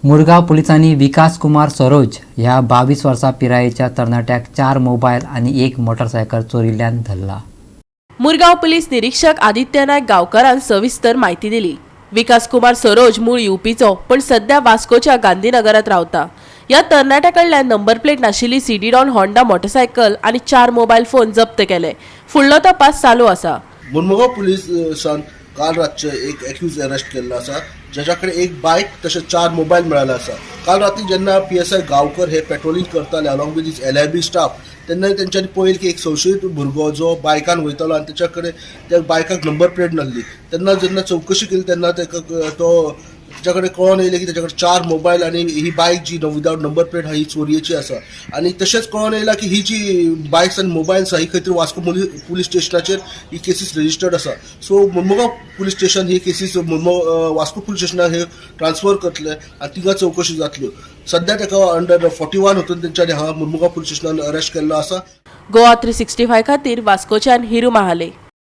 मुरगाव पोलिसांनी विकास कुमार सरोज ह्या 22 वर्सां पिरायेच्या तरणाट्याक 4 मोबाईल आणि 1 मोटरसायकल चोरिल्ल्यान धरला। मुरगाव पोलीस निरीक्षक आदित्य नायक गांवकारान सविस्तर माहिती दिली। विकास कुमार सरोज मूळ यूपीचो पण सध्या वास्कोच्या गांधीनगरात रावता। या तरणाट्याकडल्यान नंबर प्लेट नाशिल्ली सीडीडॉन होंडा मोटरसायकल आणि 4 मोबाईल फोन जप्त केले। फुडलो तपास चालू आसा। मुरमुगांव पुलिसान काल रातचे एक एक्यूज अरेस्ट केल्लो आसा, ज्याच्याकडे एक बाईक तशेंच 4 मोबाईल मेळ्ळे आसा। काल रात्री जेन्ना PSI गांवकर हे पेट्रोलिंग करताले along with this LIB staff, तेन्ना तेंच्यांनी पळयलें की एक संशयीत भुरगो जो बायकान वयतालो आनी तेच्या कडेन त्या बायकाक नंबर प्लेट नासली। तेन्ना जेन्ना चवकशी केली तेन्ना त्याच्या कडेन कळोन येयलें की तेच्या कडेन 4 मोबाईल आणि ही बायक जी विदाउट नंबर प्लेट ही चोरयेची आसा। आणि तशेंच कळोन येयलां की ही जी बायक्स आनी मोबायल्स आसा ही खंय तरी वास्को पुलीस स्टेशनाचेर ही केसीस रजिस्टर्ड आसा। सो मुरमुगांव पुलीस स्टेशन ही केसीस वास्को पुलीस स्टेशनाक हे ट्रान्सफर करतले आनी तिका चवकशी जातल्यो। सध्या ताका अंडर 41 हितून तेंच्यांनी हांगा मुरमुगांव पुलीस स्टेशनान अरेस्ट केल्लो आसा। गोवा 365 खातीर वास्कोच्यान हिरू महाले।